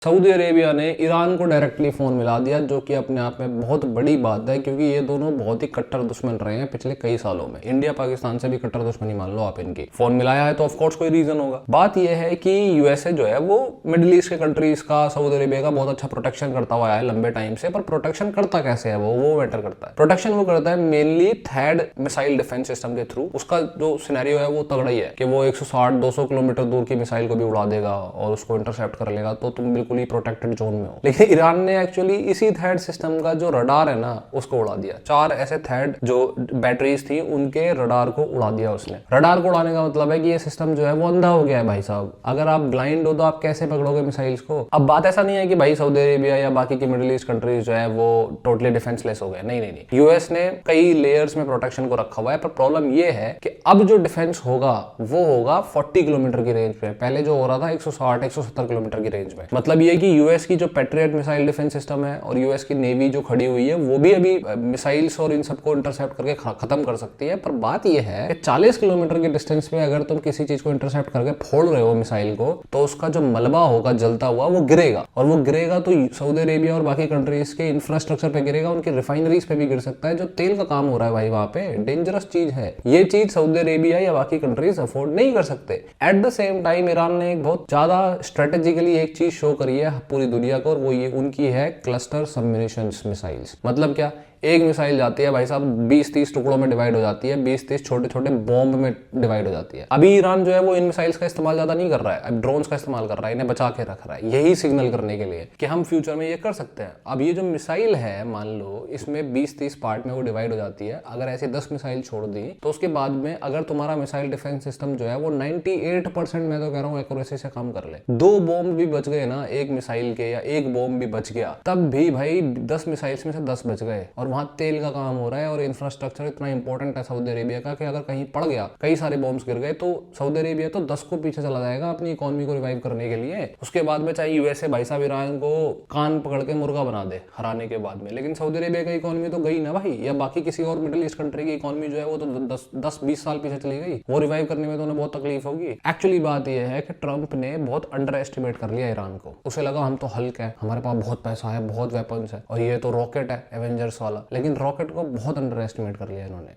Saudi Arabia ने Iran को directly phone मिला दिया, जो कि अपने आप में बहुत बड़ी बात है, क्योंकि ये दोनों बहुत ही कट्टर दुश्मन रहे हैं पिछले कई सालों में। इंडिया पाकिस्तान से भी कट्टर दुश्मनी मान लो आप इनकी। फोन मिलाया है तो ऑफकोर्स कोई रीजन होगा। बात यह है कि यूएसए जो है वो मिडिल ईस्ट के कंट्रीज का, सऊदी अरेबिया का बहुत अच्छा प्रोटेक्शन करता हुआ है लंबे टाइम से। पर प्रोटेक्शन करता कैसे है वो मैटर करता है। प्रोटेक्शन वो करता है mainly Thad missile defence system के थ्रू। उसका जो सिनेरियो है वो तगड़ा ही है कि वो 160-200 किलोमीटर दूर की मिसाइल को भी उड़ा देगा और उसको इंटरसेप्ट कर लेगा, तो तुम बिल्कुल ही प्रोटेक्टेड जोन में हो। लेकिन ईरान ने एक्चुअली इसी थैड सिस्टम का जो रडार है ना उसको उड़ा दिया। 4 ऐसे थैड जो बैटरीज थी उनके रडार को उड़ा दिया उसने। रडार को उड़ाने का मतलब है कि ये सिस्टम जो है वो अंधा हो गया है भाई साहब। अगर आप ब्लाइंड हो तो आप कैसे पकड़ोगे मिसाइल्स को। अब बात ऐसा नहीं है कि भाई सऊदी अरेबिया या बाकी की मिडिल ईस्ट कंट्रीज जो है वो टोटली डिफेंसलेस हो गए, नहीं। यूएस ने कई लेयर्स में प्रोटेक्शन को रखा हुआ है। पर प्रॉब्लम ये है कि अब जो डिफेंस होगा वो होगा 40 किलोमीटर की रेंज में। पहले जो हो रहा था 160-170 किलोमीटर की रेंज में। मतलब ये कि यूएस की जो पैट्रियट मिसाइल डिफेंस सिस्टम है और यूएस की नेवी जो खड़ी हुई है वो भी अभी मिसाइल्स और इन सबको इंटरसेप्ट करके खत्म कर सकती है। पर बात ये है कि 40 किलोमीटर के डिस्टेंस पे अगर तुम किसी चीज को इंटरसेप्ट करके फोड़ रहे हो मिसाइल को, तो उसका जो मलबा होगा जलता हुआ वो गिरेगा। और वो गिरेगा तो सऊदी अरेबिया और बाकी कंट्रीज के इंफ्रास्ट्रक्चर पे गिरेगा, उनके रिफाइनरीज पे भी गिर सकता है। जो तेल का काम हो रहा है भाई वहां पे, डेंजरस चीज है। ये चीज सऊदी अरेबिया या बाकी कंट्रीज अफोर्ड नहीं कर सकते। At the same time Iran ने एक बहुत ज्यादा स्ट्रेटेजिकली एक चीज शो करी है पूरी दुनिया को, और वो ये उनकी है क्लस्टर सबमरीशंस मिसाइल्स। मतलब क्या, एक मिसाइल जाती है भाई साहब 20-30 टुकड़ों में डिवाइड हो जाती है, 20-30 छोटे छोटे बॉम्ब में डिवाइड हो जाती है। अभी ईरान जो है वो इन मिसाइल्स का इस्तेमाल ज्यादा नहीं कर रहा है, अब ड्रोन्स का इस्तेमाल कर रहा है, इन्हें बचा के रख रहा है, यही सिग्नल करने के लिए कि हम फ्यूचर में ये कर सकते हैं। अब ये जो मिसाइल है मान लो इसमें 20-30 पार्ट में वो डिवाइड हो जाती है। अगर ऐसे 10 मिसाइल छोड़ दी तो उसके बाद में अगर तुम्हारा मिसाइल डिफेंस सिस्टम जो है वो 98% मैं तो कह रहा हूँ एक्यूरेसी से काम कर ले, 2 बॉम्ब भी बच गए ना एक मिसाइल के, या एक बॉम्ब भी बच गया, तब भी भाई 10 मिसाइल्स में से 10 बच गए। और वहां तेल का काम हो रहा है और इंफ्रास्ट्रक्चर इतना इंपॉर्टेंट है सऊदी अरेबिया का कि अगर कहीं पड़ गया, कई सारे बॉम्ब्स गिर गए, तो सऊदी अरेबिया तो 10 को पीछे चला जाएगा अपनी इकोनॉमी को रिवाइव करने के लिए। उसके बाद में चाहे यूएसए भाई साहब ईरान को कान पकड़ के मुर्गा बना दे हराने के बाद में, लेकिन सऊदी अरेबिया की इकोनॉमी तो गई ना भाई। या बाकी किसी और मिडिल ईस्ट कंट्री की इकोनॉमी जो है वो तो 10-20 साल पीछे चली गई, वो रिवाइव करने में तो उन्हें बहुत तकलीफ होगी। एक्चुअली बात यह है कि ट्रंप ने बहुत अंडर एस्टिमेट कर लिया ईरान को। उसे लगा हम तो हल्क है, हमारे पास बहुत पैसा है, बहुत वेपन्स है, और ये तो रॉकेट है एवेंजर्स वाला। लेकिन रॉकेट को बहुत अंडर एस्टिमेट कर लिया इन्होंने।